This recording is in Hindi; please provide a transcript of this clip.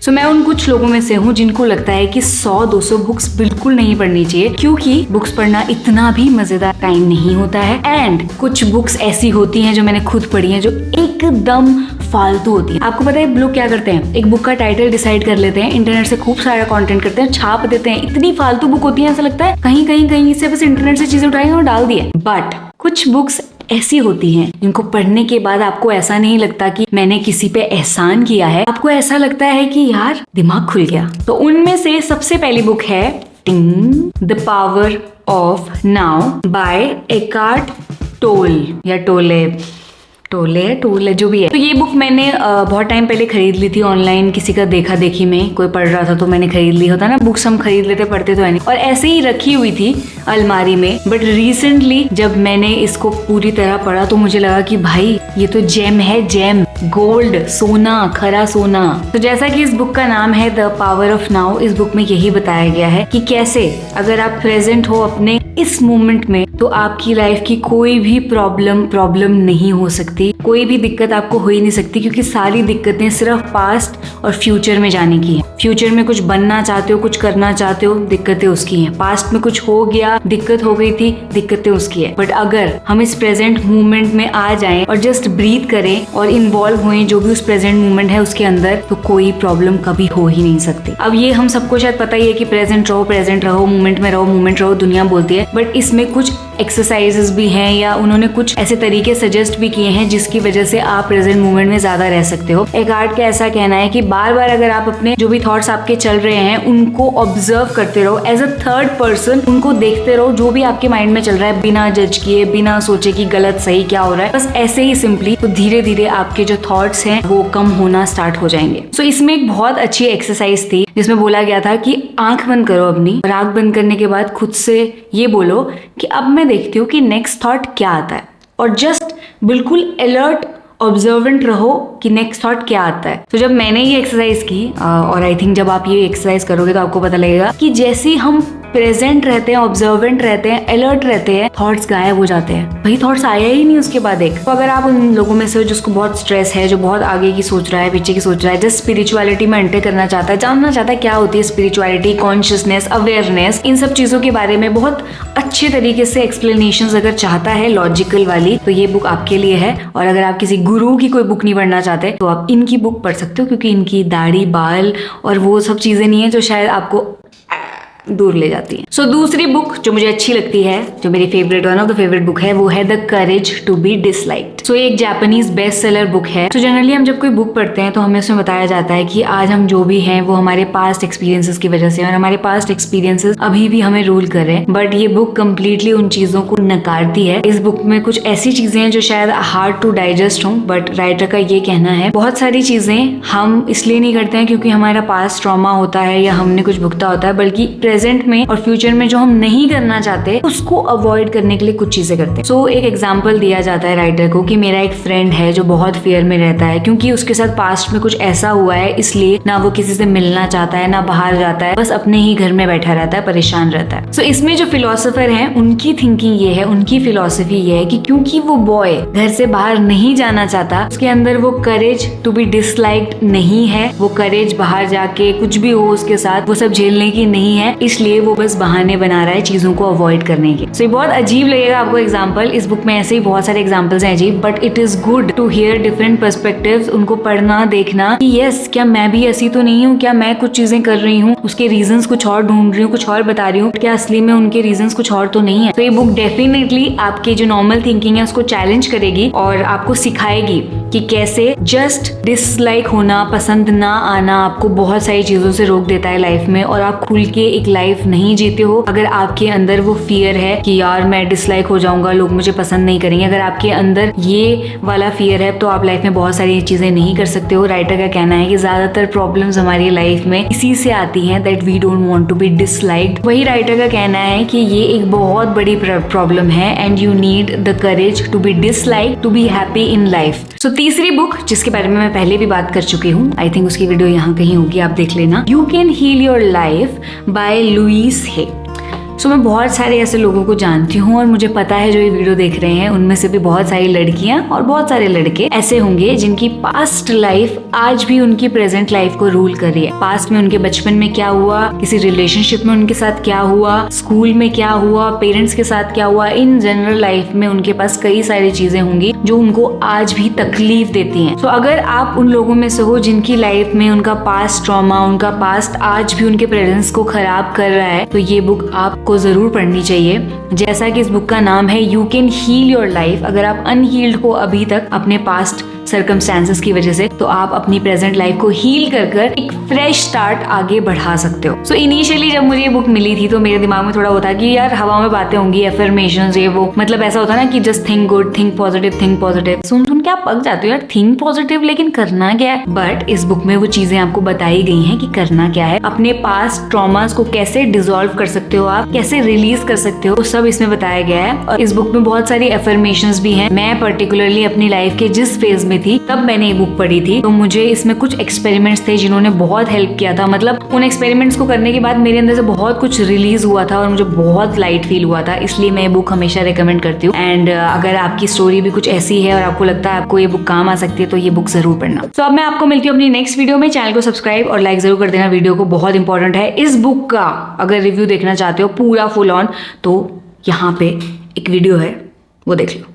सो मैं उन कुछ लोगों में से हूँ जिनको लगता है कि 100-200 बुक्स बिल्कुल नहीं पढ़नी चाहिए, क्योंकि बुक्स पढ़ना इतना भी मजेदार टाइम नहीं होता है। एंड कुछ बुक्स ऐसी होती हैं जो मैंने खुद पढ़ी हैं जो एकदम फालतू होती है। आपको पता है लोग क्या करते हैं, एक बुक का टाइटल डिसाइड कर लेते हैं, इंटरनेट से खूब सारा कंटेंट करते हैं, छाप देते हैं। इतनी फालतू बुक होती है, ऐसा लगता है कहीं से बस इंटरनेट से चीजें उठाई और डाल दी है। बट कुछ बुक्स ऐसी होती हैं जिनको पढ़ने के बाद आपको ऐसा नहीं लगता कि मैंने किसी पे एहसान किया है, आपको ऐसा लगता है कि यार दिमाग खुल गया। तो उनमें से सबसे पहली बुक है the power of now by Eckhart Tolle Tolle जो भी है। तो ये बुक मैंने बहुत टाइम पहले खरीद ली थी ऑनलाइन, किसी का देखा देखी में, कोई पढ़ रहा था तो मैंने खरीद ली। होता ना बुक्स हम खरीद लेते पढ़ते तो है नहीं, और ऐसे ही रखी हुई थी अलमारी में। बट रिसेंटली जब मैंने इसको पूरी तरह पढ़ा तो मुझे लगा कि भाई ये तो जेम है, जेम, गोल्ड, सोना, खरा सोना। तो जैसा कि इस बुक का नाम है द पावर ऑफ नाउ, इस बुक में यही बताया गया है कि कैसे अगर आप प्रेजेंट हो अपने इस मोमेंट में तो आपकी लाइफ की कोई भी प्रॉब्लम नहीं हो सकती, कोई भी दिक्कत आपको हो ही नहीं सकती, क्योंकि सारी दिक्कतें सिर्फ पास्ट और फ्यूचर में जाने की है। फ्यूचर में कुछ बनना चाहते हो, कुछ करना चाहते हो, दिक्कतें उसकी हैं। पास्ट में कुछ हो गया, दिक्कत हो गई थी, दिक्कतें उसकी है। बट अगर हम इस प्रेजेंट मोमेंट में आ जाएं और जस्ट ब्रीथ करें और इन्वॉल्व हुए जो भी उस प्रेजेंट मोमेंट है उसके अंदर, तो कोई प्रॉब्लम कभी हो ही नहीं सकती। अब ये हम सबको शायद पता ही है कि प्रेजेंट रहो, मोमेंट में रहो, दुनिया बोलती है। बट इसमें कुछ एक्सरसाइजेस भी हैं या उन्होंने कुछ ऐसे तरीके सजेस्ट भी किए हैं जिसकी वजह से आप प्रेजेंट मोमेंट में ज्यादा रह सकते हो। एकार्ट का ऐसा कहना है कि बार बार अगर आप अपने जो भी थॉट्स आपके चल रहे हैं उनको ऑब्जर्व करते रहो, एज अ थर्ड पर्सन उनको देखते रहो, जो भी आपके माइंड में चल रहा है, बिना जज किए, बिना सोचे कि गलत सही क्या हो रहा है, बस ऐसे ही सिंपली, तो धीरे धीरे आपके जो थॉट्स हैं वो कम होना स्टार्ट हो जाएंगे। सो इसमें एक बहुत अच्छी एक्सरसाइज थी जिसमें बोला गया था कि आंख बंद करो अपनी, और आंख बंद करने के बाद खुद से ये बोलो कि अब मैं देखती हूँ कि नेक्स्ट थॉट क्या आता है, और जस्ट बिल्कुल अलर्ट ऑब्जर्वेंट रहो कि नेक्स्ट थॉट क्या आता है। तो जब मैंने ये एक्सरसाइज की और आई थिंक जब आप ये एक्सरसाइज करोगे तो आपको पता लगेगा कि जैसे हम प्रेजेंट रहते हैं, ऑब्जर्वेंट रहते हैं, अलर्ट रहते हैं, थॉट्स गायब हो जाते हैं। वही थॉट्स आया ही नहीं उसके बाद एक। तो अगर आप उन लोगों में से जिसको बहुत स्ट्रेस है, जो बहुत आगे की सोच रहा है, पीछे की सोच रहा है, जस्ट स्पिरिचुअलिटी में एंटर करना चाहता है, जानना चाहता है क्या होती है स्पिरिचुअलिटी, कॉन्शियसनेस, अवेयरनेस, इन सब चीजों के बारे में बहुत अच्छे तरीके से एक्सप्लेनेशंस अगर चाहता है लॉजिकल वाली, तो ये बुक आपके लिए है। और अगर आप किसी गुरु की कोई बुक नहीं पढ़ना चाहते तो आप इनकी बुक पढ़ सकते हो, क्योंकि इनकी दाढ़ी, बाल और वो सब चीजें नहीं है जो शायद आपको दूर ले जाती है। सो दूसरी बुक जो मुझे अच्छी लगती है, जो मेरी favourite, one of the favourite book है, वो है the courage to be disliked. So एक जापानीज बेस्ट सेलर बुक है। तो जनरली हम जब कोई बुक पढ़ते हैं तो हमें उसमें बताया जाता है कि आज हम जो भी हैं वो हमारे पास्ट एक्सपीरियंसेस की वजह से, और हमारे पास्ट एक्सपीरियंसेस अभी भी हमें रूल कर रहे हैं। बट ये बुक कंप्लीटली उन चीजों को नकारती है। इस बुक में कुछ ऐसी चीजें हैं जो शायद हार्ड टू डाइजेस्ट हों, बट राइटर का ये कहना है बहुत सारी चीजें हम इसलिए नहीं करते हैं क्योंकि हमारा पास्ट ट्रॉमा होता है या हमने कुछ भुगता होता है, बल्कि प्रेजेंट में और फ्यूचर में जो हम नहीं करना चाहते उसको अवॉइड करने के लिए कुछ चीजें करते हैं। सो एक एग्जांपल दिया जाता है राइटर को कि मेरा एक फ्रेंड है जो बहुत फियर में रहता है क्योंकि उसके साथ पास्ट में कुछ ऐसा हुआ है, इसलिए ना वो किसी से मिलना चाहता है, ना बाहर जाता है, बस अपने ही घर में बैठा रहता है, परेशान रहता है। सो इसमें जो फिलोसोफर है उनकी थिंकिंग ये है, उनकी फिलोसफी ये है कि क्योंकि वो बॉय घर से बाहर नहीं जाना चाहता, उसके अंदर वो करेज टू बी डिसलाइक्ड नहीं है, वो करेज बाहर जाके कुछ भी हो उसके साथ वो सब झेलने की नहीं है, इसलिए वो बस बहाने बना रहा है चीजों को अवॉइड करने के। सो ये बहुत अजीब लगेगा आपको एग्जांपल, इस बुक में ऐसे ही बहुत सारे एग्जांपल्स हैं अजीब, but it is good to hear different perspectives, उनको पढ़ना, देखना कि यस क्या मैं भी ऐसी तो नहीं हूँ, क्या मैं कुछ चीजें कर रही हूँ उसके रीजंस कुछ और ढूंढ रही हूँ, कुछ और बता रही हूँ, क्या असली में उनके रीजंस कुछ और तो नहीं है। तो ये बुक डेफिनेटली आपकी जो नॉर्मल थिंकिंग है उसको चैलेंज करेगी और आपको सिखाएगी कि कैसे जस्ट डिसलाइक होना, पसंद ना आना आपको बहुत सारी चीजों से रोक देता है लाइफ में, और आप खुल के एक लाइफ नहीं जीते हो अगर आपके अंदर वो फियर है कि यार मैं डिसलाइक हो जाऊंगा, लोग मुझे पसंद नहीं करेंगे। अगर आपके अंदर ये वाला फियर है तो आप लाइफ में बहुत सारी चीजें नहीं कर सकते हो। राइटर का कहना है कि ज्यादातर प्रॉब्लम्स हमारी लाइफ में इसी से आती हैं, that we don't want to be disliked. वही राइटर का कहना है कि ये एक बहुत बड़ी प्रॉब्लम है and you need the courage to be disliked to be happy in life. So तीसरी बुक जिसके बारे में मैं पहले भी बात कर चुकी हूँ, आई थिंक उसकी वीडियो यहाँ कहीं होगी, आप देख लेना, you can heal your life by Louise Hay. So मैं बहुत सारे ऐसे लोगों को जानती हूँ और मुझे पता है जो ये वीडियो देख रहे हैं उनमें से भी बहुत सारी लड़कियां और बहुत सारे लड़के ऐसे होंगे जिनकी पास्ट लाइफ आज भी उनकी प्रेजेंट लाइफ को रूल कर रही है। पास्ट में उनके बचपन में क्या हुआ, किसी रिलेशनशिप में उनके साथ क्या हुआ, स्कूल में क्या हुआ, पेरेंट्स के साथ क्या हुआ, इन जनरल लाइफ में उनके पास कई सारी चीजें होंगी जो उनको आज भी तकलीफ देती हैं। सो अगर आप उन लोगों में से हो जिनकी लाइफ में उनका पास्ट ट्रॉमा, उनका पास्ट आज भी उनके प्रेजेंस को खराब कर रहा है, तो ये बुक आपको जरूर पढ़नी चाहिए। जैसा कि इस बुक का नाम है you can heal your life. अगर आप अनहील्ड हो अभी तक अपने पास्ट सर्कमस्टेंसेस की वजह से, तो आप अपनी प्रेजेंट लाइफ को हील कर कर एक फ्रेश स्टार्ट आगे बढ़ा सकते हो। सो इनिशियली जब मुझे ये बुक मिली थी तो मेरे दिमाग में थोड़ा होता कि यार हवा में बातें होंगी, एफर्मेशंस, ये वो, मतलब ऐसा होता ना कि just think good, think positive, think positive. सुन सुन के आप पक जाते हो यार, थिंक पॉजिटिव लेकिन करना क्या है। बट इस बुक में वो चीजें आपको बताई गई हैं कि करना क्या है, अपने पास्ट ट्रॉमास को कैसे डिसॉल्व कर सकते हो, आप कैसे रिलीज कर सकते हो, सब इसमें बताया गया है। और इस बुक में बहुत सारी एफर्मेशंस भी हैं। मैं पर्टिकुलरली अपनी लाइफ के जिस फेज में थी तब मैंने ये बुक पढ़ी थी, तो मुझे इसमें कुछ एक्सपेरिमेंट्स थे जिन्होंने बहुत हेल्प किया था। मतलब उन एक्सपेरिमेंट्स को करने के बाद मेरे अंदर से बहुत कुछ रिलीज हुआ था और मुझे बहुत लाइट फील हुआ था, इसलिए मैं ये बुक हमेशा रिकमेंड करती हूँ। एंड अगर आपकी स्टोरी भी कुछ ऐसी है और आपको लगता है आपको ये बुक काम आ सकती है तो ये बुक जरूर पढ़ना। तो अब मैं आपको मिलती हूँ अपनी नेक्स्ट वीडियो में। चैनल को सब्सक्राइब और लाइक जरूर कर देना, वीडियो को बहुत इंपॉर्टेंट है। इस बुक का अगर रिव्यू देखना चाहते हो पूरा फुल ऑन, तो यहाँ पे एक वीडियो है, वो देख लो।